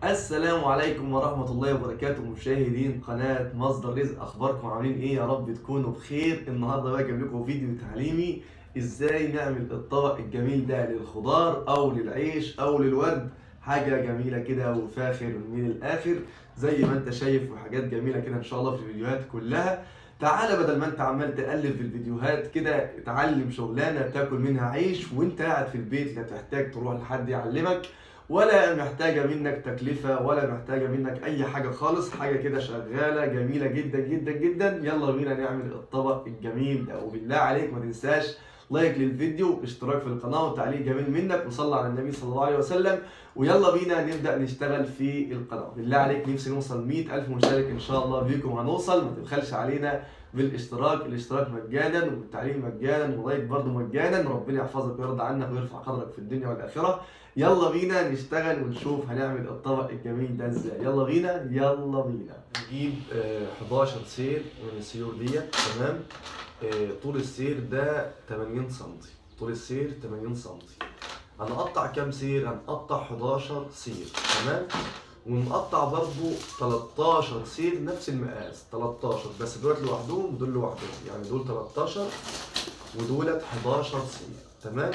السلام عليكم ورحمة الله وبركاته، مشاهدين قناة مصدر رزق. أخباركم عاملين إيه؟ يا رب تكونوا بخير. النهاردة بقى جايب لكم فيديو تعليمي إزاي نعمل الطبق الجميل ده للخضار أو للعيش أو للورد. حاجة جميلة كده وفاخر من الآخر زي ما أنت شايف، وحاجات جميلة كده إن شاء الله في الفيديوهات كلها. تعالى بدل ما أنت عمال تقلب في الفيديوهات كده، اتعلم شغلانة تاكل منها عيش وأنت قاعد في البيت، لا تحتاج تروح لحد يعلمك ولا محتاجة منك تكلفة ولا محتاجة منك أي حاجة خالص. حاجة كده شغالة جميلة جدا جدا جدا. يلا بينا نعمل الطبق الجميل ده، وبالله عليك ما تنساش لايك للفيديو، اشتراك في القناة، وتعليق جميل منك، وصلى على النبي صلى الله عليه وسلم. ويلا بينا نبدأ نشتغل في القناة. بالله عليك نفسي نوصل 100,000 مشترك إن شاء الله بيكم هنوصل. ما تبخلش علينا بالاشتراك، الاشتراك مجانا والتعليم مجانا ولايك برضه مجانا. ربنا يحفظك ويرضى عنك ويرفع قدرك في الدنيا والآخرة. يلا بينا نشتغل ونشوف هنعمل الطبق الجميل ده ازاي. يلا بينا يلا بينا. نجيب 11 سير من السيور ديت. تمام. طول السير ده 80 سم. طول السير 80 سم. هنقطع كام سير؟ هنقطع 11 سير. تمام. ونقطع برضو 13 سير نفس المقاس 13، بس دولت لوحدهم ودول لوحدهم، يعني دول 13 ودولت 11 سير. تمام.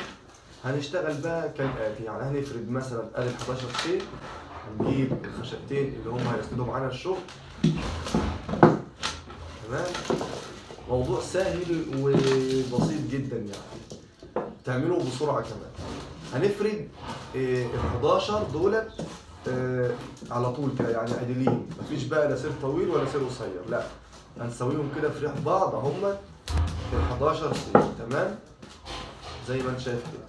هنشتغل بقى كالآتي، يعني هنفرد مثلا ادي 11 سير، هنجيب الخشبتين اللي هم هيسندوا معانا الشغل. تمام. موضوع سهل وبسيط جدا، يعني تعمله بسرعة كمان. هنفرد ال 11 دولت على طول كده، يعني عدلين، مفيش بقى لا سير طويل ولا سير قصير، لا، هنسويهم كده في ريح بعض اهم ال 11 سير. تمام، زي ما انت شايف كده.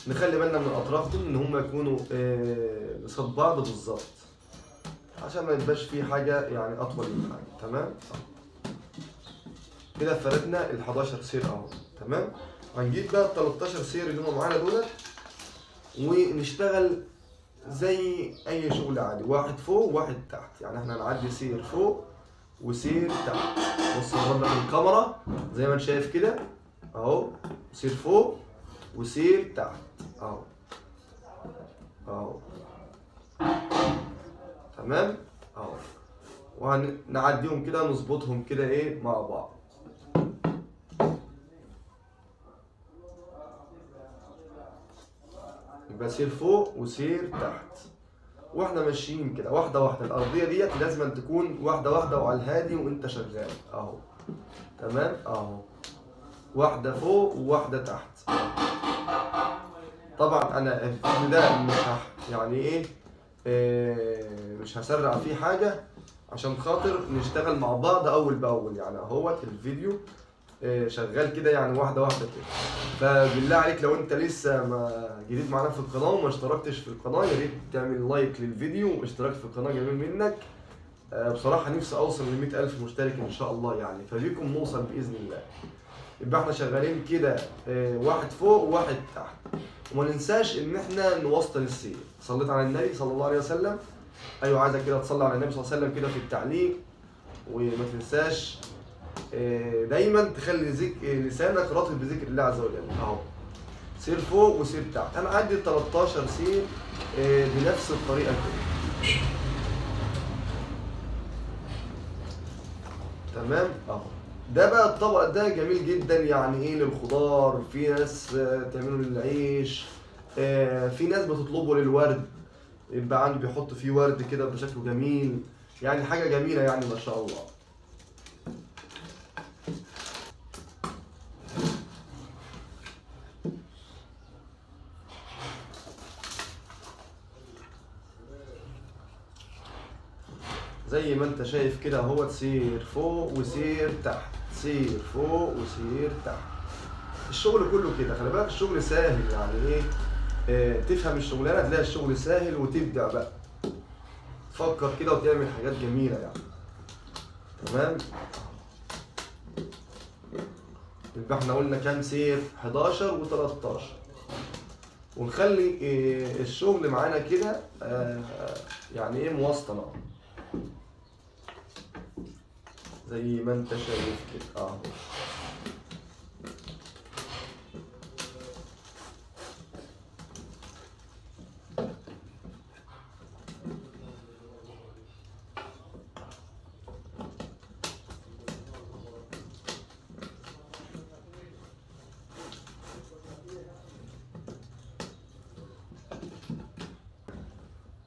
نخلي بالنا من الاطراف دي ان هم يكونوا قصاد بعض بالظبط، عشان ما يبقاش فيه حاجه يعني اطول من حاجه. تمام. كده فردنا ال 11 سير اهو. تمام. هنجيب بقى ال 13 سير اللي هم معانا دول ونشتغل زي اي شغل عادي، واحد فوق وواحد تحت. يعني احنا هنعدي سير فوق وسير تحت. بص قربنا من الكاميرا زي ما انت شايف كده اهو، سير فوق وسير تحت اهو اهو. تمام اهو. وهنعديهم كده نظبطهم كده ايه مع بعض. يبقى سير فوق وسير تحت، واحنا ماشيين كده واحده واحده. الارضيه ديت لازم تكون واحده واحده وعلى الهادي وانت شغال اهو. تمام اهو، واحده فوق وواحده تحت. طبعا انا الفيديو ده مش يعني ايه مش هسرع فيه حاجه، عشان خاطر نشتغل مع بعض اول باول. يعني اهوت الفيديو شغال كده، يعني واحده واحده كده. فبالله عليك لو انت لسه ما جديد معانا في القناه وما اشتركتش في القناه، يا ريت تعمل لايك للفيديو واشتراك في القناه جميل منك. بصراحه نفسي اوصل ل 100,000 مشترك ان شاء الله، يعني فبيكم نوصل باذن الله. يبقى احنا شغالين كده واحد فوق وواحد تحت. وما ننساش ان احنا نوصل السير. صليت على النبي صلى الله عليه وسلم. ايوه، عايزك كده تصلي على النبي صلى الله عليه وسلم كده في التعليق. وما تنساش دايما تخلي لسانك رطب بذكر الله عز وجل اهو. سير فوق وسير تحت. انا عندي 13 سير بنفس الطريقه كده. تمام اهو. ده بقى الطبق ده جميل جدا، يعني ايه للخضار، في ناس تعمله للعيش، في ناس بتطلبه للورد، يبقى عندي بيحط فيه ورد كده بشكله جميل، يعني حاجه جميله يعني ما شاء الله. زي ما انت شايف كده اهو، سير فوق وسير تحت، سير فوق وسير تحت. الشغل كله كده، خلي بالك الشغل سهل، يعني ايه تفهم الشغلانه تلاقي الشغل سهل وتبدع بقى، تفكر كده وتعمل حاجات جميله يعني. تمام. يبقى احنا قلنا كام سير؟ 11 و13. ونخلي الشغل معانا كده يعني ايه موسطن اهو، زي ما انت شايف كده اهو.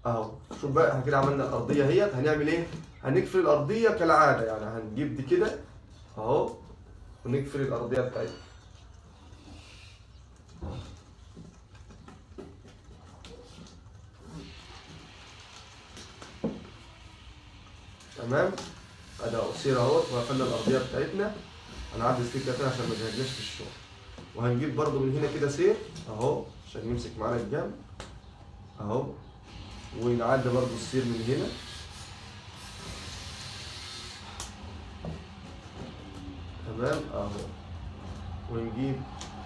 اهو. شوف بقى احنا كده عملنا الارضيه اهيت، هنعمل ايه؟ هنقفل الارضيه كالعاده، يعني هنجيب دي كده اهو ونقفل الارضيه بتاعتنا. تمام. ادي اهو السير اهوت، وقفلنا الارضيه بتاعتنا. هنعدي السكه تاني عشان ما نزهقناش في الشغل. وهنجيب برضو من هنا كده سير اهو عشان يمسك معانا الجنب اهو، ونعدي برضو السير من هنا تمام اهو، ونجيب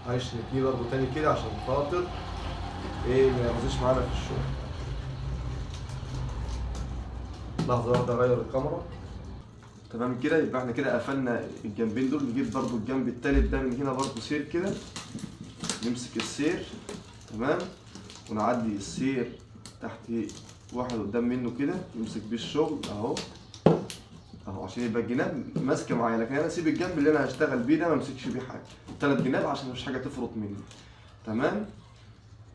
عيش نتنيه برضو تاني كده عشان خاطر ايه ما يغزيش معانا في الشغل. لحظة واحدة اغير الكاميرا. تمام كده، يبقى احنا كده قفلنا الجنبين دول. نجيب برضو الجنب التالت ده من هنا برضو سير كده، نمسك السير تمام، ونعدي السير تحت واحد قدام منه كده، نمسك بيه الشغل اهو اهو عشان يبقى الجناب ماسكه معايا. لكن انا اسيب الجنب اللي انا هشتغل بيه ده ما امسكش بيه حاجه، 3 جناب عشان مفيش حاجه تفرط مني. تمام.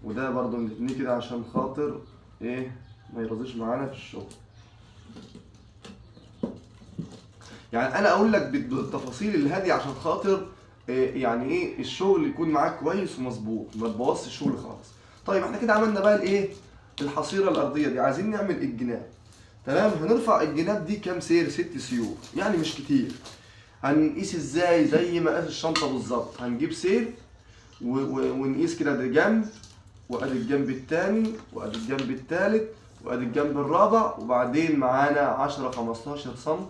وده برضو نتنيه كده عشان خاطر ايه ما يرضيش معانا في الشغل. يعني انا اقول لك بالتفاصيل الهاديه عشان خاطر إيه يعني ايه الشغل يكون معاك كويس ومظبوط، ما تبوظش الشغل خالص. طيب احنا كده عملنا بقى الايه الحصيره الارضيه دي، عايزين نعمل الجناب. تمام. هنرفع الجناب دي كام سير؟ 6 سيور، يعني مش كتير. هنقيس ازاي؟ زي ما قاس الشنطه بالظبط، هنجيب سير ونقيس كده، ده جنب وادي الجنب الثاني وادي الجنب الثالث وادي الجنب الرابع، وبعدين معانا 10 15 سم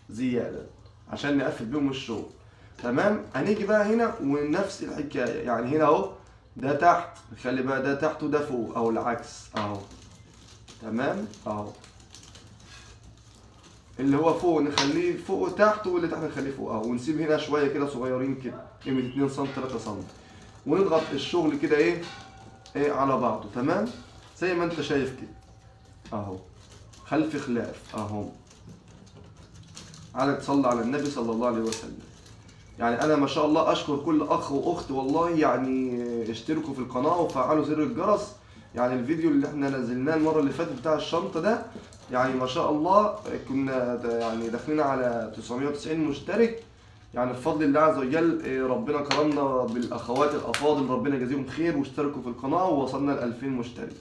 زياده عشان نقفل بيهم الشغل. تمام. هنيجي بقى هنا ونفس الحكايه، يعني هنا اهو ده تحت، خلي بقى ده تحت وده فوق او العكس اهو. تمام اهو، اللي هو فوق نخليه فوق وتحت، واللي تحت نخليه فوق اهو، ونسيب هنا شويه كده صغيرين كده قيمه 2 سم 3 سم، ونضغط الشغل كده ايه على بعضه. تمام. زي ما انت شايف كده اهو، خلف خلاف اهو. على تصلي على النبي صلى الله عليه وسلم. يعني انا ما شاء الله اشكر كل اخ واخت والله، يعني اشتركوا في القناه وفعلوا زر الجرس. يعني الفيديو اللي احنا نزلناه المره اللي فاتت بتاع الشنطه ده، يعني ما شاء الله كنا يعني داخلين على 990 مشترك. يعني بفضل الله عز وجل ربنا كرمنا بالاخوات الافاضل، ربنا يجازيهم خير، واشتركوا في القناه ووصلنا ل 2000 مشترك.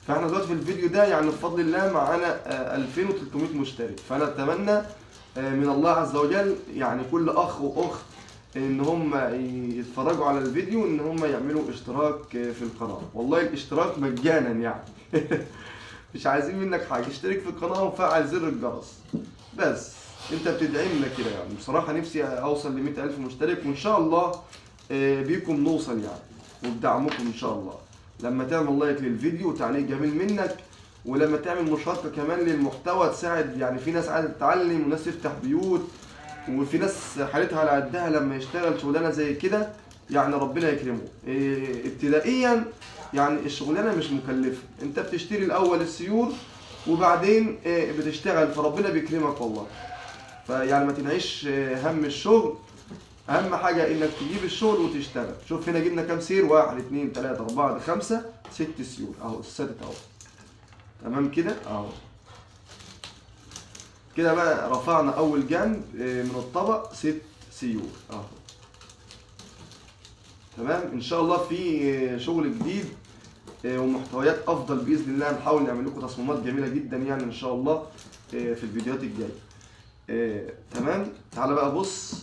فاحنا دلوقتي في الفيديو ده يعني بفضل الله معانا 2300 مشترك. فانا اتمنى من الله عز وجل يعني كل اخ واخت ان هم يتفرجوا على الفيديو، ان هم يعملوا اشتراك في القناه. والله الاشتراك مجانا يعني مش عايزين منك حاجه، اشترك في القناه وفعل زر الجرس بس. انت بتدعي لنا كده يعني. بصراحه نفسي اوصل ل 100,000 مشترك، وان شاء الله بيكم نوصل يعني، وبدعمكم ان شاء الله. لما تعمل لايك للفيديو وتعليق جميل منك، ولما تعمل مشاركه كمان للمحتوى تساعد. يعني في ناس عايزه تتعلم، وناس تفتح بيوت، وفي ناس حالتها على قدها لما يشتغل شغلانه زي كده يعني ربنا يكرمه. ابتدائيا يعني الشغلانه مش مكلفه، انت بتشتري الاول السيور وبعدين بتشتغل، فربنا بيكرمك والله. فيعني ما تنعيش هم الشغل، اهم حاجه انك تجيب الشغل وتشتغل. شوف هنا جبنا كام سير؟ 1 2 3 4 5 6 سيور اهو، السادس اهو. تمام كده اهو. كده بقى رفعنا اول جنب من الطبق 6 سيور اهو. تمام. ان شاء الله في شغل جديد ومحتويات افضل باذن الله. هنحاول نعمل لكم تصميمات جميله جدا يعني ان شاء الله في الفيديوهات الجايه. تمام. تعالى بقى بص،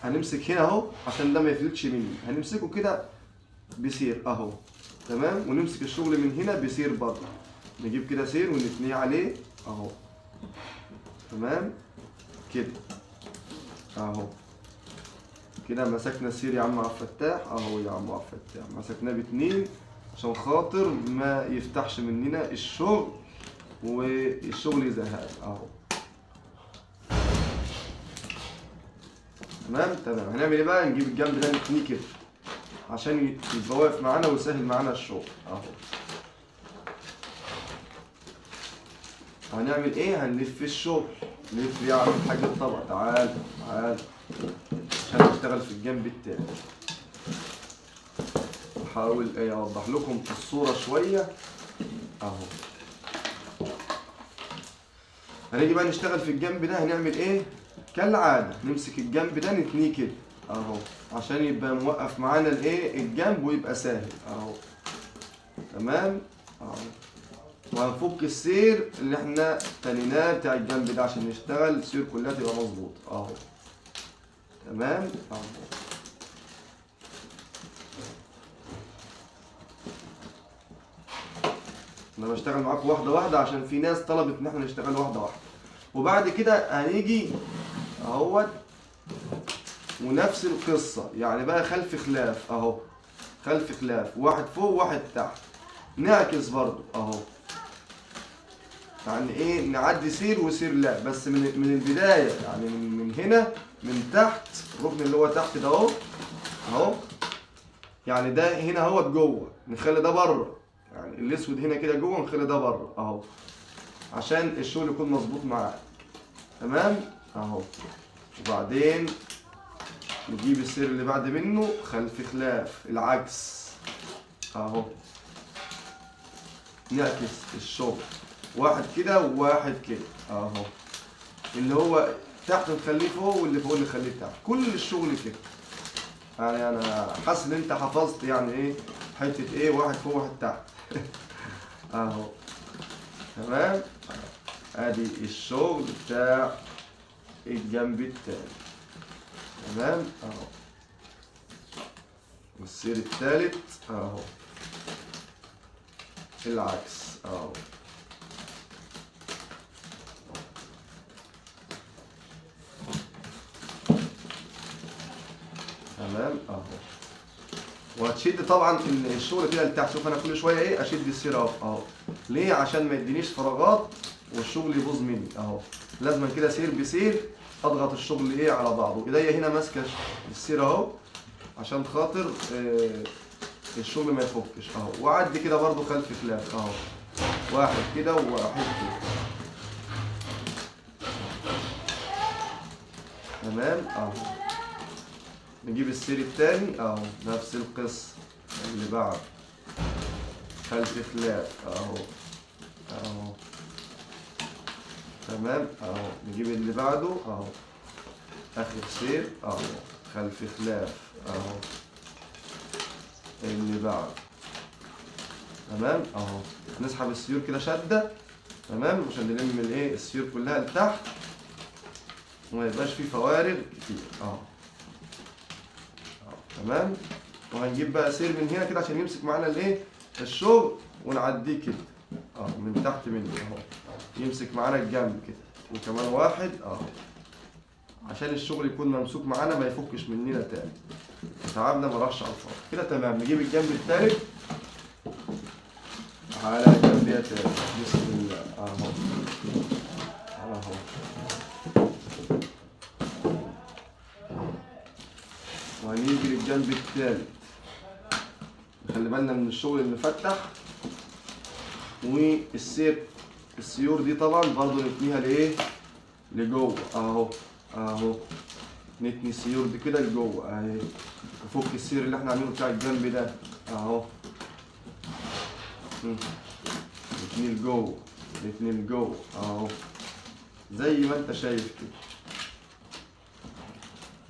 هنمسك هنا اهو عشان ده ما يفلتش مني، هنمسكه كده بسير اهو. تمام. ونمسك الشغل من هنا بسير برضه، نجيب كده سير ونتنيه عليه اهو. تمام كده اهو. كده مسكنا السير يا عم عبد الفتاح اهو، يا عم عبد الفتاح مسكناه باتنين عشان خاطر ما يفتحش مننا الشغل والشغل يزهق اهو. تمام. هنعمل ايه بقى؟ نجيب الجنب ده نتنيه كده عشان يبقى واقف معانا ويسهل معانا الشغل اهو. هنعمل ايه؟ هنلف الشغل. لف يا عم الحاج الطبق، تعال عشان نشتغل في الجنب التاني. احاول اوضح لكم الصورة شوية اهو. هنيجي بقى نشتغل في الجنب ده، هنعمل ايه؟ كالعادة نمسك الجنب ده نتنيه كده اهو، عشان يبقى موقف معانا الايه الجنب ويبقى سهل اهو. تمام اهو. وهنفك السير اللي احنا تنيناه بتاع الجنب ده عشان نشتغل السير كلها تبقى مظبوط اهو. تمام اهو. انا بشتغل معاكم واحده واحده عشان في ناس طلبت ان احنا نشتغل واحده واحده. وبعد كده هنيجي اهوت ونفس القصه، يعني بقى خلف خلاف اهو، خلف خلاف، واحد فوق وواحد تحت، نعكس برضو اهو. يعني ايه، نعدي سير وسير لا، بس من البدايه، يعني من هنا من تحت الركن اللي هو تحت ده اهو اهو. يعني ده هنا اهوت جوه، نخلي ده بره، يعني الاسود هنا كده جوه نخلي ده بره اهو، عشان الشغل يكون مظبوط معاك. تمام اهو. وبعدين نجيب السير اللي بعد منه خلف خلاف العكس اهو، نعكس الشغل، واحد كده وواحد كده اهو، اللي هو تحت نخليه فوق واللي فوق نخليه تحت، كل الشغل كده. يعني انا حاسس ان انت حفظت يعني ايه حته ايه واحد فوق واحد تحت اهو. تمام. ادي الشغل بتاع الجنب التاني. تمام اهو. والسير التالت اهو العكس اهو. تمام اهو. وهتشد طبعا الشغل كده لتحت. شوف انا كل شويه ايه اشد السير اهو. ليه؟ عشان ما يدينيش فراغات والشغل يبوظ مني اهو. لازم كده سير بسير اضغط الشغل ايه على بعضه. ايديا هنا ماسكه السير اهو عشان خاطر الشغل ما يفكش اهو. واعدي كده برضو خلف خلاف اهو، واحد كده وواحد كده. تمام اهو. نجيب السير التاني اهو، نفس القصه اللي بعد خلف خلاف اهو اهو. تمام اهو. نجيب اللي بعده اهو، اخر سير اهو خلف خلاف اهو اللي بعد. تمام اهو. نسحب السيور كده شده، تمام، عشان نلم الايه السيور كلها لتحت وما يبقاش فيه فوارغ كتير اهو. تمام. وهنجيب بقى سير من هنا كده عشان يمسك معانا الايه الشغل، ونعديه كده اهو من تحت منه اهو، يمسك معانا الجنب كده. وكمان واحد اهو عشان الشغل يكون ممسوك معانا ما يفكش مننا تاني، تعبنا ما راحش على الفاضي كده. تمام. نجيب الجنب التالت على جنبيه تاني. بسم الله اهو اهو. وهنيجي للجنب التالت، نخلي بالنا من الشغل اللي فتح. السيور دي طبعا برضو نتنيها لايه لجوه اهو اهو. نتني السيور دي كده لجوه اهي. نفك السير اللي احنا عاملينه بتاع الجنب ده اهو، نتني لجوه نتني لجوه اهو زي ما انت شايف كده.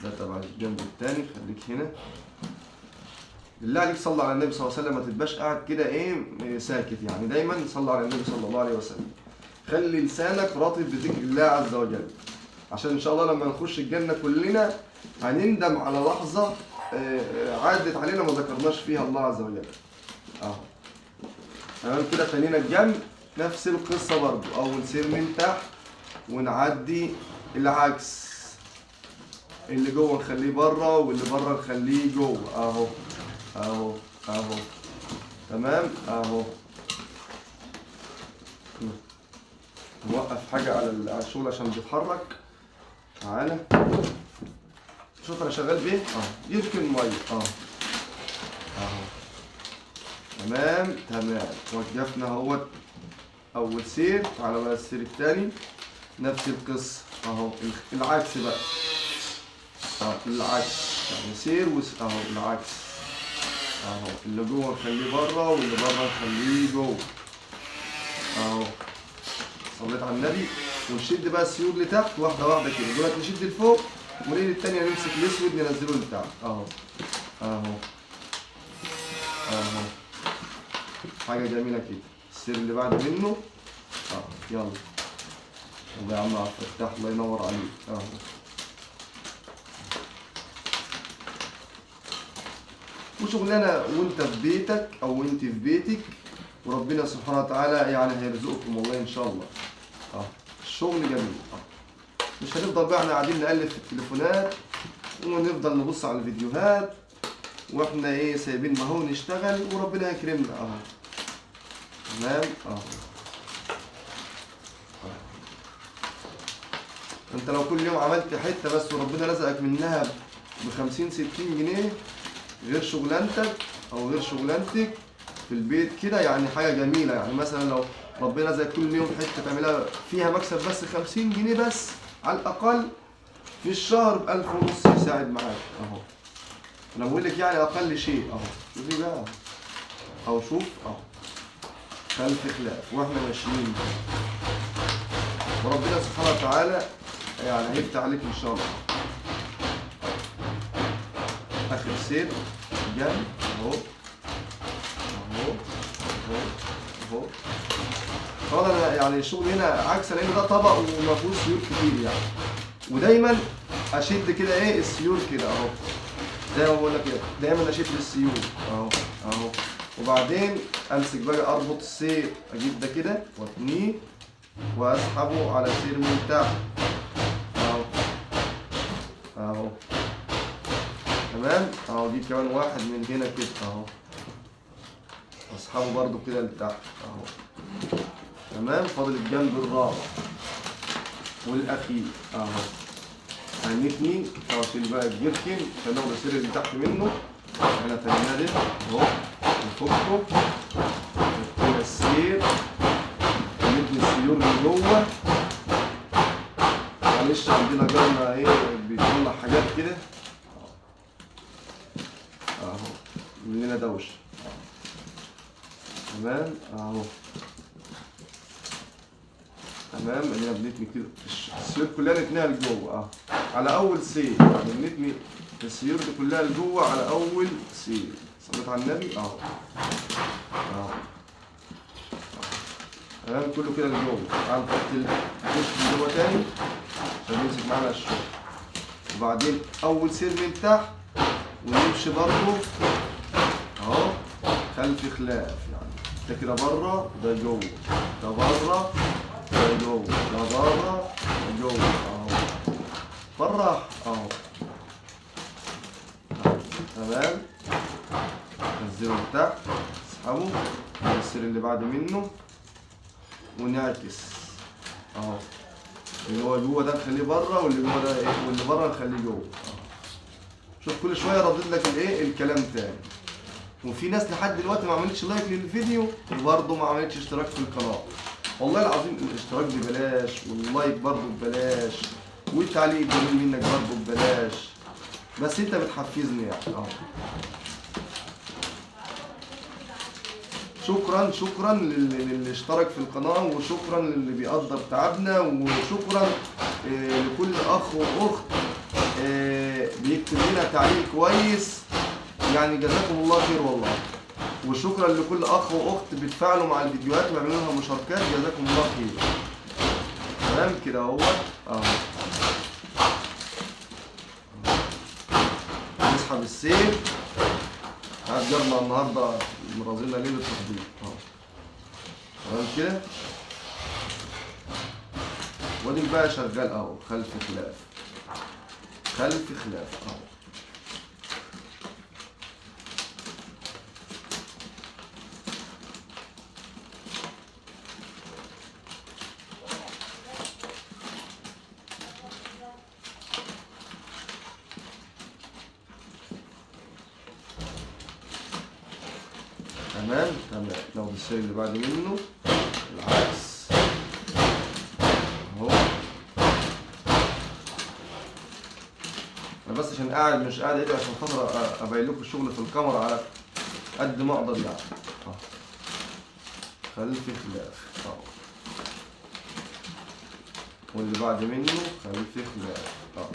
ده تبع الجنب التاني. خليك هنا بالله عليك صلى على النبي صلى الله عليه وسلم، ما تبقاش قاعد كده ايه ساكت، يعني دايما صلى على النبي صلى الله عليه وسلم. خلي لسانك رطب بذكر الله عز وجل، عشان ان شاء الله لما نخش الجنه كلنا هنندم على لحظه عدت علينا ما ذكرناش فيها الله عز وجل اهو. تمام كده. تانينا الجنب نفس القصه برضو، اول سير من تحت ونعدي العكس، اللي جوه نخليه بره واللي بره نخليه جوه اهو اهو اهو. تمام اهو. نوقف حاجه على الشغل عشان بيتحرك. تعالى شوف انا شغال بايه اهو. يركن ميه اهو اهو. تمام تمام. وقفنا اهوت اول سير. على بقى السير الثاني نفس القصه اهو، العكس بقى العكس، يعني سير اهو العكس اهو. اللي جوه نخليه بره واللي بره نخليه جوه اهو. صليت على النبي. ونشد بقى السيور لتحت واحده واحده كده، دولت نشد لفوق والايد التانيه نمسك الاسود ننزله لتحت اهو اهو اهو. حاجه جميله كده. السير اللي بعد منه اهو. يلا الله يا عم عبد الفتاح، الله ينور عليك اهو. وشغلانه وانت في بيتك او انت في بيتك، وربنا سبحانه وتعالى يعني هيرزقكم والله ان شاء الله. الشغل جميل. مش هنفضل بقى احنا قاعدين نقلب في التليفونات ونفضل نبص على الفيديوهات واحنا ايه سايبين ما هو نشتغل وربنا يكرمنا اهو. تمام اهو. انت لو كل يوم عملت حته بس وربنا رزقك منها ب50 60 جنيه غير شغلانتك او غير شغلانتك في البيت كده، يعني حاجه جميله. يعني مثلا لو ربنا رزقك كل يوم حته تعملها فيها مكسب بس 50 جنيه بس على الاقل في الشهر ب1000 ونص يساعد معاك اهو. انا بقول لك يعني اقل شيء اهو. شوفي بقى اهو. شوف اهو. خلف خلاف واحنا ماشيين وربنا سبحانه وتعالى يعني هيفتح عليك ان شاء الله. اخر سير جنب اهو اهو اهو اهو. طبعا انا يعني الشغل هنا عكس لان ده طبق وما فيهوش سيور كتير يعني. ودايما اشد كده ايه السيور كده اهو. زي ما بقول لك كده دايما اشد السيور اهو اهو. وبعدين امسك بقى اربط السير، اجيب ده كده واتنيه واسحبه على سير من تحت اهو اهو. تمام اهو. اجيب كمان واحد من هنا كده اهو اسحبه برضو كده لتحت اهو. تمام. فاضل الجنب الرابع والاخير اهو. هنتني او اشيل بقى الجركن عشان ناخد السير اللي تحت منه. احنا تنيناه ده اهو نفكه نحط السير ندي السيور من جوه. معلش عندنا جارنا ايه بيطلع حاجات كده اهو مننا دوشه. تمام اهو. تمام. ادينا بنتني كده السيور كلها نتنيها لجوه اهو على اول سير. يعني بنتني السيور دي كلها لجوه على اول سير. صليت على النبي اهو اهو. تمام. كله كده لجوه. تعال نحط الكشك من جوه تاني عشان يمسك معانا الشغل. وبعدين اول سير من تحت ونمشي برضه اهو خلف خلاف. يعني ده كده بره ده جوه، ده بره ده جوه، ده بره ده جوه اهو. بالراحه اهو. تمام. نزله لتحت اسحبه على السير اللي بعد منه ونعكس اهو. اللي هو جوه ده نخليه بره واللي جوه ده ايه واللي بره نخليه جوه اهو. شوف كل شويه ردد لك الايه الكلام تاني. وفي ناس لحد دلوقتي ما عملتش لايك للفيديو وبرضه ما عملتش اشتراك في القناه. والله العظيم الاشتراك ببلاش واللايك برضه ببلاش والتعليق الجميل منك برضه ببلاش، بس انت بتحفزني يعني اهو. شكرا للي اشترك في القناه، وشكرا للي بيقدر تعبنا، وشكرا لكل اخ واخت بيكتب لنا تعليق كويس. يعني جزاكم الله خير والله. وشكرا لكل اخ واخت بيتفاعلوا مع الفيديوهات ويعملوا لها مشاركات. جزاكم الله خير. تمام كده اهو اهو. نسحب السير. قاعد جارنا النهارده مرازلنا ليله تطبيق اهو. تمام كده. وادي بقى شغال اهو خلف خلاف خلف خلاف اهو. تمام. ناخد السير اللي بعد منه العكس اهو. انا بس عشان قاعد مش قاعد ايدي عشان خاطر ابين لكم الشغل في الكاميرا على قد ما اقدر يعني اهو. خلف خلاف اهو، واللي بعد منه خلف خلاف اهو.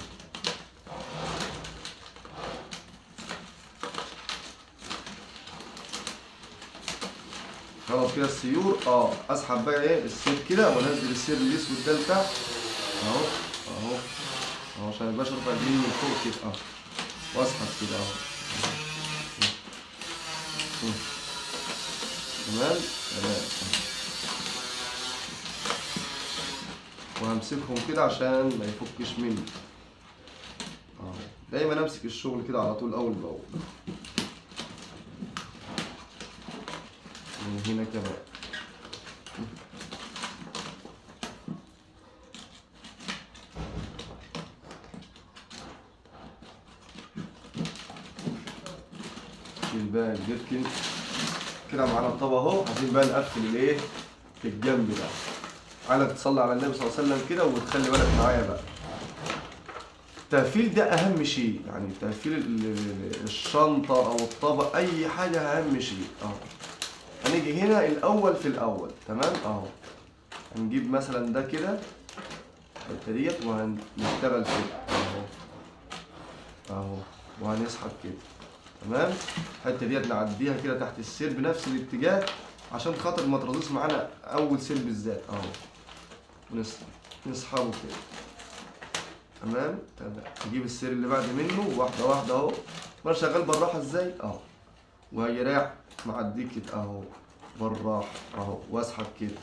خلاص كده السيور اسحب بقى ايه السير كده وانزل السير الاسود ده لتحت اهو اهو اهو، عشان البشر رفع الجنين من فوق كده اهو، واسحب كده اهو. تمام تمام. وهمسكهم كده عشان ما يفكش مني اهو. دايما امسك الشغل كده على طول اول باول. من هنا كمان شيل بقى الجيركن كده معانا الطبق اهو. عايزين بقى نقفل الايه الجنب ده. عايزك تصلي على النبي صلى الله عليه وسلم كده وتخلي بالك معايا بقى. التقفيل ده اهم شيء، يعني تقفيل الشنطه او الطبق اي حاجه اهم شيء اهو. هنيجي هنا الاول في الاول تمام اهو. هنجيب مثلا ده كده الحته ديت وهنشتغل كده اهو اهو، وهنسحب كده تمام. الحته ديت نعديها كده تحت السير بنفس الاتجاه عشان خاطر ما ترضيش معانا اول سير بالذات اهو، نسحبه كده تمام تمام. نجيب السير اللي بعد منه واحده واحده اهو. وانا شغال بالراحه ازاي اهو، وهي رايح معديه كده اهو بالراحه اهو، واسحب كده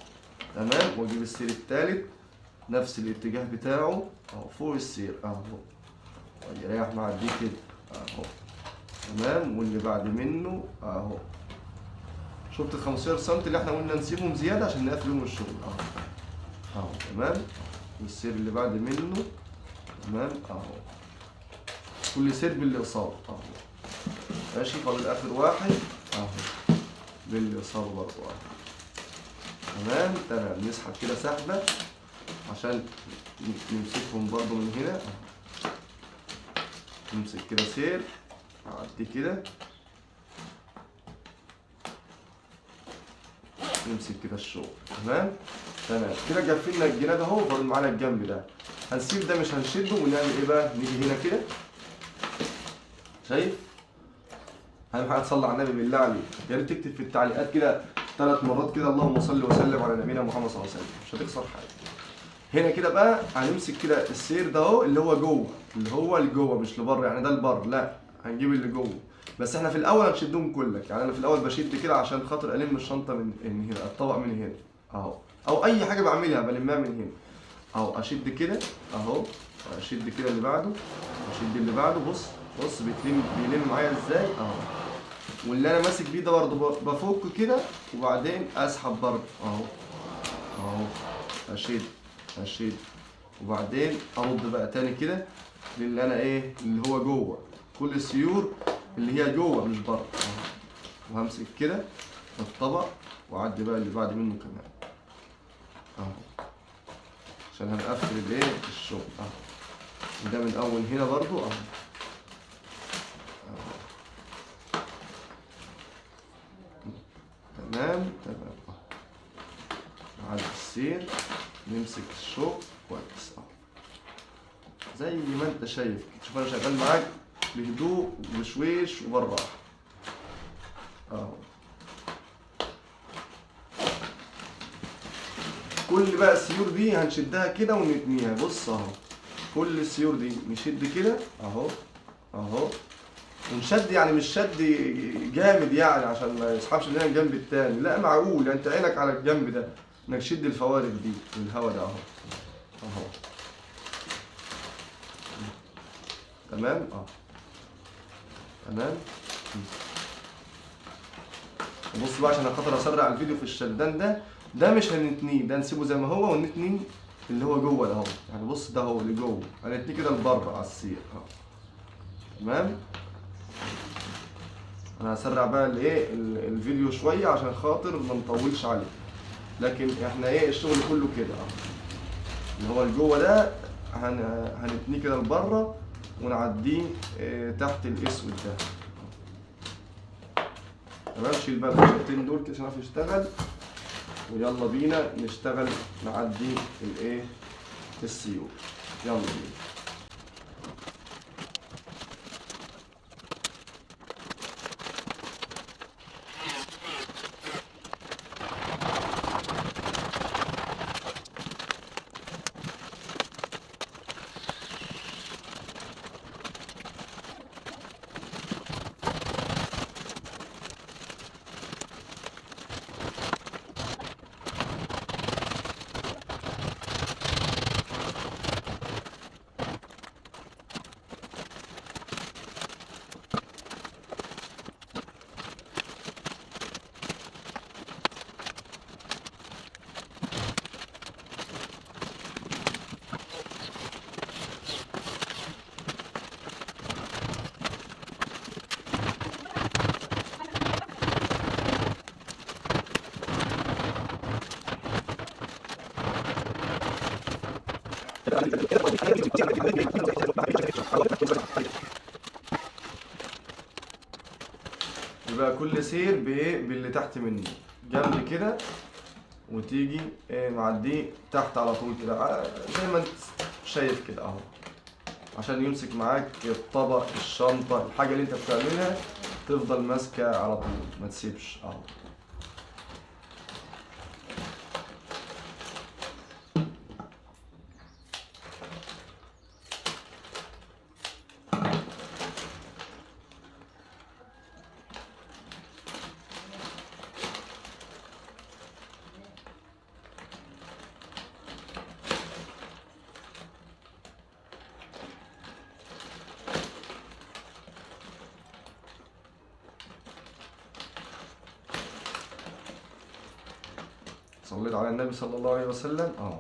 تمام. واجيب السير التالت نفس الاتجاه بتاعه اهو فوق السير اهو، وهي رايح معديه كده اهو تمام. واللي بعد منه اهو. شفت ال 15 سم اللي احنا قلنا نسيبهم زياده عشان نقفل لهم الشغل اهو اهو تمام. والسير اللي بعد منه تمام اهو، كل سير باللي قصاده اهو ماشي. فاضل اخر واحد اهو باللي قصاده برضه اهو تمام تمام. نسحب كده سحبه عشان نمسكهم برضه من هنا اهو. نمسك كده سير نعدي كده، نمسك كده الشغل تمام تمام. كده قفلنا الجناب اهو. فاضل معانا الجنب ده، هنسيب ده مش هنشده ونعمل ايه بقى؟ نيجي هنا كده شايف؟ اهم حاجه تصلي على النبي بالله عليك. يا ريت تكتب في التعليقات كده 3 مرات كده اللهم صل وسلم على نبينا محمد صلى الله عليه وسلم، مش هتخسر حاجه. هنا كده بقى هنمسك كده السير ده اهو اللي هو جوه، اللي هو لجوه مش لبره، يعني ده لبره لا، هنجيب اللي جوه. بس احنا في الاول هنشدهم كلك، يعني انا في الاول بشد كده عشان خاطر الم الشنطه من هنا، الطبق من هنا اهو، او اي حاجه بعملها بلمها من هنا اهو. اشد كده اهو، اشد كده اللي بعده، اشد اللي بعده. بص بص بيلم معايا ازاي اهو. واللي انا ماسك بيه ده برضه بفك كده وبعدين اسحب برضه اهو اهو، اشد وبعدين ارد بقى تاني كده للي انا ايه اللي هو جوه. كل السيور اللي هي جوه مش بره اهو. وهمسك كده الطبق واعدي بقى اللي بعد منه كمان اهو، عشان هنقفل الايه الشغل اهو. وده من اول هنا برضو اهو تمام تمام اهو. نعدي السير نمسك الشغل كويس اهو زي ما انت شايف كده. شوف انا شغال معاك بهدوء وبشويش وبالراحه اهو. كل بقى السيور دي هنشدها كده ونتنيها. بص اهو كل السيور دي نشد كده اهو اهو، ونشد يعني مش شد جامد يعني عشان ما يسحبش لنا الجنب التاني، لا معقول. انت عينك على الجنب ده انك تشد الفوارق دي والهوا ده اهو اهو تمام اهو تمام. بص بقى عشان خاطر اسرع الفيديو في الشدان ده مش هنتنيه، ده نسيبه زي ما هو ونتنيه اللي هو جوه ده اهو. يعني بص ده هو اللي جوه هنتنيه كده لبره على السير اهو تمام. انا هسرع بقى الايه الفيديو شويه عشان خاطر ما نطولش عليه، لكن احنا ايه الشغل كله كده اهو. اللي هو اللي جوه ده هنتنيه كده لبره ونعديه تحت الاسود ده تمام. شيل بقى الخشبتين دول كده عشان يعرف يشتغل ويلا بينا نشتغل نعدي الايه السيول. يلا بينا. يبقى كل سير باللي تحت منه جنب كده، وتيجي معديه تحت على طول كده زي ما انت شايف كده اهو، عشان يمسك معاك الطبق الشنطة الحاجة اللي انت بتعملها تفضل ماسكة على طول ما تسيبش اهو. صليت على النبي صلى الله عليه وسلم.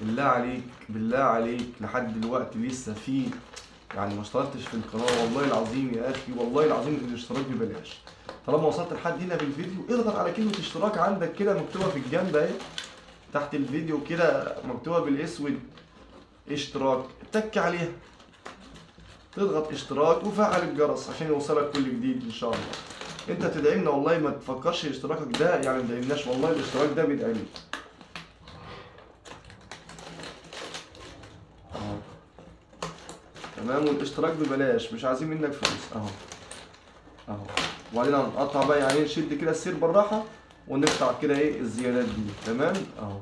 بالله عليك بالله عليك لحد دلوقتي لسه في يعني ما اشتركتش في القناه، والله العظيم يا اخي والله العظيم الاشتراك ببلاش. طالما وصلت لحد هنا في الفيديو اضغط على كلمه اشتراك عندك كده مكتوبه في الجنب اهي تحت الفيديو كده مكتوبه بالاسود اشتراك، تك عليها تضغط اشتراك وفعل الجرس عشان يوصلك كل جديد ان شاء الله. انت تدعي لنا والله، ما تفكرش اشتراكك ده يعني ما تدعيلناش، والله الاشتراك ده بيدعي لي. اهو تمام، والاشتراك ببلاش مش عايزين منك فلوس اهو. وبعدين هنقطع بقى يعني نشد كده السير بالراحه ونقطع كده ايه الزيادات دي. تمام اهو.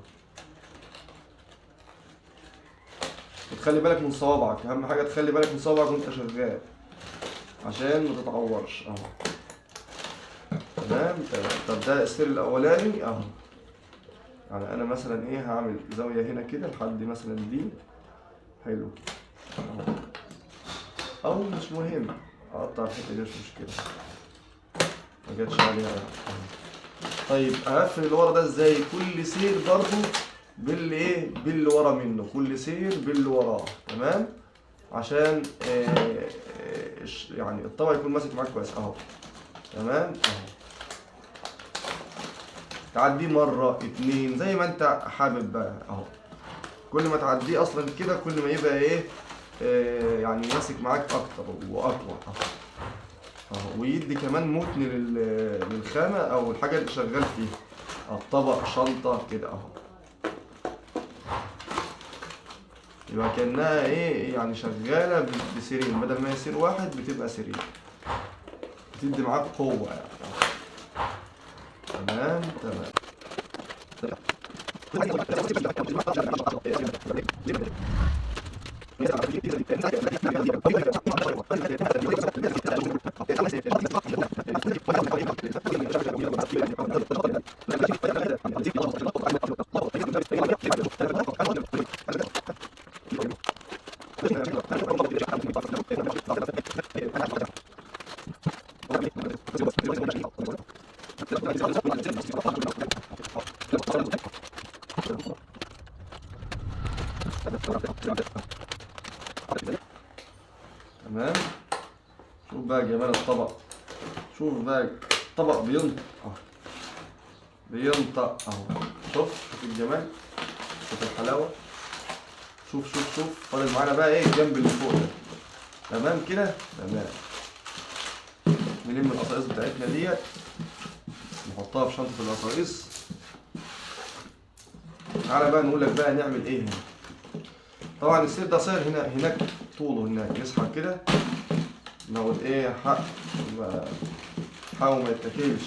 وتخلي بالك من صوابعك، اهم حاجه تخلي بالك من صوابعك وانت شغال عشان ما تتعورش اهو. تمام. طب ده السير الاولاني اهو. يعني انا مثلا ايه هعمل زاويه هنا كده لحد مثلا دي. حلو اهو. او مش مهم اقطع الحته دي مش مشكله، ما جاتش عليها اهو. طيب اقفل اللي ورا ده ازاي؟ كل سير برضو باللي ورا منه، كل سير باللي وراه. تمام، عشان يعني الطبق يكون ماسك معاك كويس اهو. تمام اهو. تعديه مرة اتنين زي ما انت حابب بقى اهو. كل ما تعديه اصلا كده كل ما يبقى ايه يعني ماسك معاك اكتر واقوى اهو. ويدي كمان متن للخامة او الحاجة اللي شغال فيها، الطبق شنطة كده اهو. يبقى كأنها ايه يعني شغالة بسيرين، بدل ما هي سير واحد بتبقى سيرين، بتدي معاك قوة يعني. تمام. تمام. شوف بقى جمال الطبق، شوف بقى الطبق بينطق اهو، بينطق اهو. شوف الجمال، شوف الحلاوه، شوف فاضل معانا بقى ايه الجنب اللي فوق ده. تمام كده. تمام، نلم القصايص بتاعتنا ديت نحطها في شنطة القصايص. تعالى بقى نقول لك بقى نعمل ايه هنا. طبعا السير ده صاير هناك طوله هناك، نسحب كده نقول ايه حاول ما يتاكلش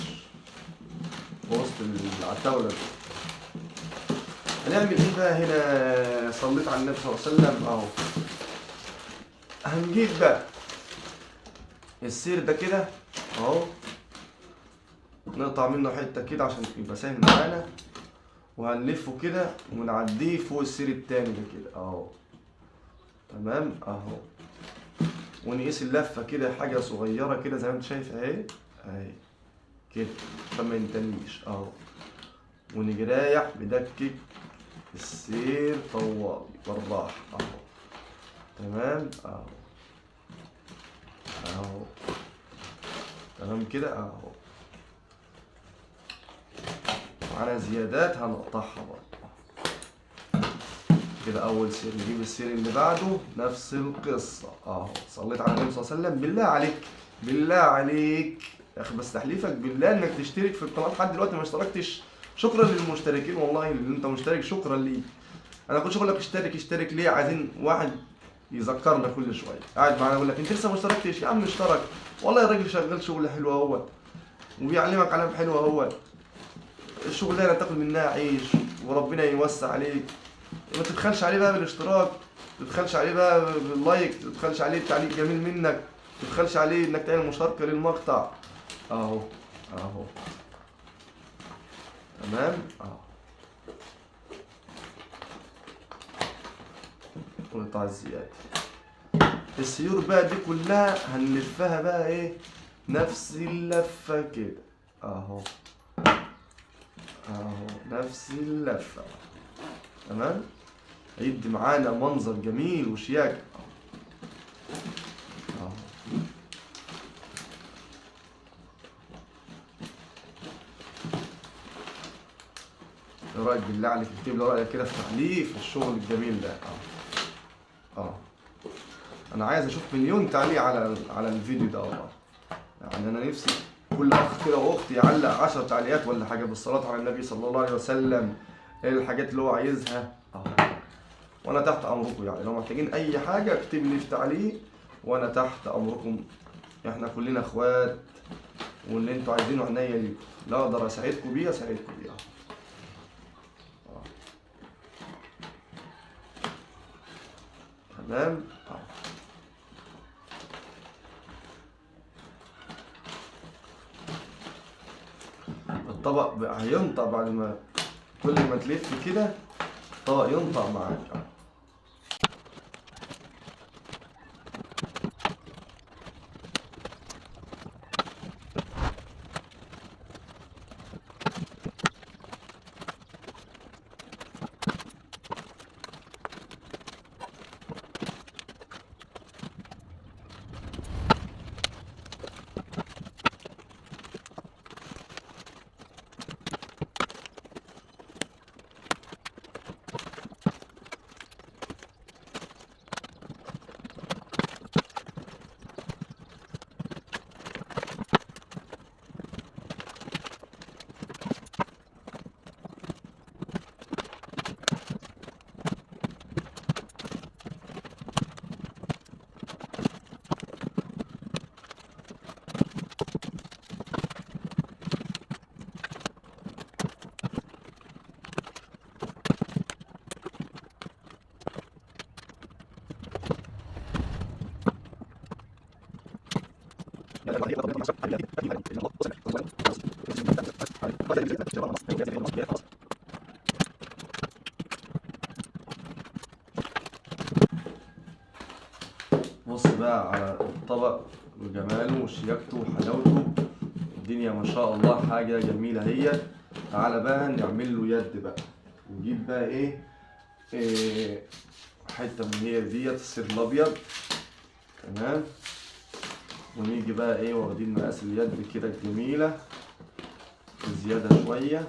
في وسط العتاولة. هنعمل ايه بقى هنا؟ صليت على النبي صلى الله عليه وسلم اهو. هنجيب بقى السير ده كده اهو، نقطع منه حته كده عشان يبقى سهل معانا، وهنلفه كده ونعديه فوق السير التاني ده كده اهو. تمام اهو. ونقيس اللفه كده حاجه صغيره كده زي ما انت شايف اهي اهي كده عشان ما ينتنيش اهو. ونيجي رايح بدكك السير طوالي بالراحه اهو. تمام اهو اهو. تمام كده اهو. معانا زيادات هنقطعها برضه كده. اول سير نجيب السير اللي بعده نفس القصه اهو. صليت على النبي صلى الله عليه وسلم. بالله عليك بالله عليك يا اخي، بس تحليفك بالله انك تشترك في القناه لحد دلوقتي ما اشتركتش. شكرا للمشتركين والله، اللي انت مشترك شكرا ليك. انا كنت اقول لك اشترك ليه؟ عايزين واحد يذكرنا كل شويه. قاعد معانا يقول لك انت لسه ما اشتركتش يا عم. اشترك والله، الراجل شغال شغل حلو اهوت وبيعلمك علام حلوه اهوت. الشغلانه تاكل منها عيش وربنا يوسع عليك. ما تبخلش عليه بقى بالاشتراك، ما تبخلش عليه بقى باللايك، ما تبخلش عليه بتعليق جميل منك، ما تبخلش عليه انك تعمل مشاركه للمقطع اهو اهو. تمام اهو. ونقطع الزيادة. السيور بقى دي كلها هنلفها بقى ايه نفس اللفة كده اهو اهو نفس اللفة. تمام. هيدي معانا منظر جميل وشياك اهو. ايه رأيك بالله عليك؟ اكتب لي رأيك كده في تعليق في الشغل الجميل ده اه. انا عايز اشوف مليون تعليق على الفيديو ده والله. يعني انا نفسي كل اخ كده واخت يعلق 10 تعليقات ولا حاجه بالصلاه على النبي صلى الله عليه وسلم، ايه الحاجات اللي هو عايزها اهو. وانا تحت امركم، يعني لو محتاجين اي حاجه اكتب لي في تعليق وانا تحت امركم. احنا كلنا اخوات، واللي انتوا عايزينه عينيا ليكم. لا اقدر اساعدكم بيه اساعدكم بيه اهو. تمام اهو. الطبق بقى هينطق بعد ما كل ما تلف كده الطبق ينطق معاك اهو. بص بقى على الطبق وجماله وشياكته وحلاوته. الدنيا ما شاء الله حاجة جميلة هي. تعالى بقى نعمل له يد بقى. نجيب بقى ايه حتة من هي ديت السير الأبيض. تمام. ونيجي بقى ايه واخدين مقاس اليد كده الجميلة زيادة شوية.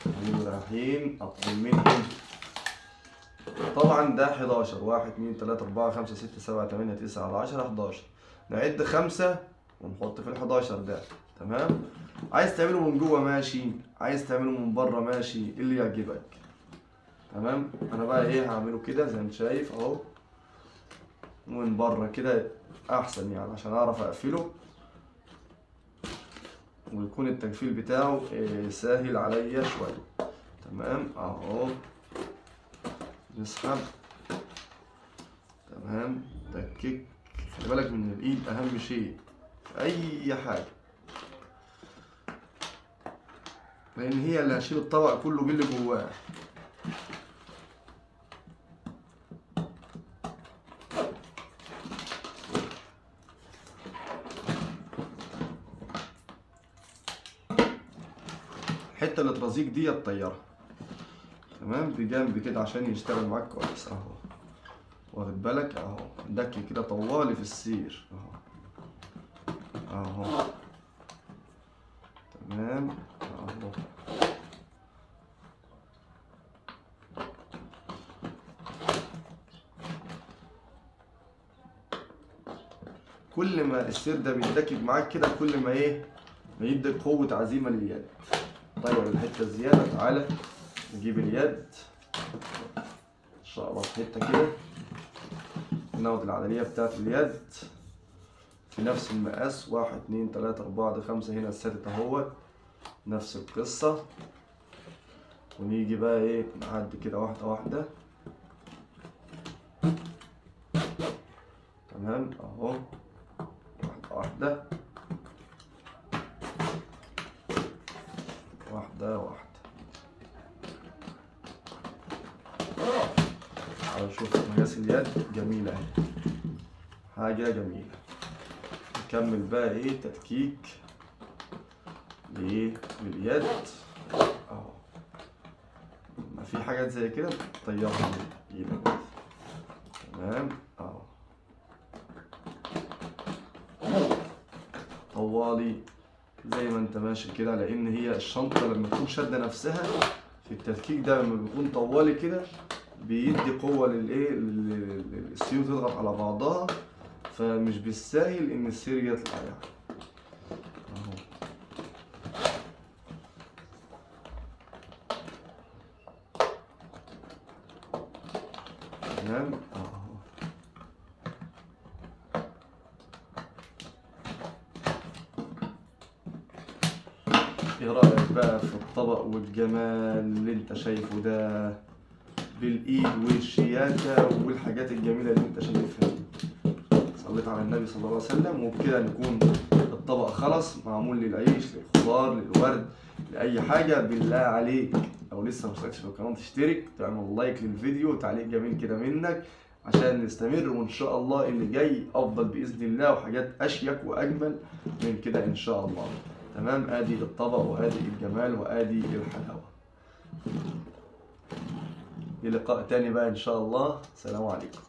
ونيجي رايحين قاطعين منهم. طبعا ده 11 1 2 3 4 5 6 7 8 9 10 11. نعد 5 ونحط في ال11 ده. تمام. عايز تعمله من جوه ماشي، عايز تعمله من بره ماشي، اللي يعجبك. تمام. انا بقى ايه هعمله كده زي ما انت شايف اهو، ومن بره كده احسن يعني عشان اعرف اقفله ويكون التقفيل بتاعه سهل عليا شويه. تمام اهو. نسحب. تمام. تكك. خلي بالك من الايد اهم شيء في اي حاجه، لان هي اللي هتشيل الطبق كله باللي جواه. الحته اللي ترازيك دي تطيرها. تمام. بجنب كده عشان يشتغل معاك كويس اهو. واخد بالك اهو، دك كده طوالي في السير اهو اهو. تمام اهو. كل ما السير ده بيتدكك معاك كده كل ما ايه، ما يديك قوة عزيمة لليد. طيب الحتة الزيادة تعالى نجيب اليد ان شاء الله في حتة كده، ناخد العدلية بتاعت اليد في نفس المقاس 1 2 3 4 5 هنا السادت اهوت نفس القصة. ونيجي بقى ايه نعدي كده واحدة واحدة. تمام اهو. واحدة واحدة واحدة. تعالوا نشوف مقاس اليد. جميلة اهي، حاجة جميلة. نكمل بقى ايه تدكيك لايه لليد اهو. ما في حاجات زي كده طيرها من ايدك. تمام اهو. طوالي زي ما انت ماشي كده، لان هي الشنطة لما تكون شادة نفسها في التدكيك ده لما بيكون طوالي كده بيدي قوة للايه السيور تضغط على بعضها، فمش بالساهل ان السير يطلع يعني اهو. تمام اهو. ايه رأيك بقى في الطبق والجمال اللي انت شايفه ده بالايد والشياكة والحاجات الجميلة اللي انت شايفها دي؟ صليت على النبي صلى الله عليه وسلم. وبكده نكون الطبق خلص، معمول للعيش للخضار للورد لأي حاجة. بالله عليك لو لسه مشتركتش في القناة تشترك، تعمل لايك للفيديو وتعليق جميل كده منك عشان نستمر، وإن شاء الله اللي جاي أفضل بإذن الله وحاجات أشيك وأجمل من كده إن شاء الله. تمام. آدي الطبق وآدي الجمال وآدي الحلاوة. للقاء تاني بقى إن شاء الله. سلام عليكم.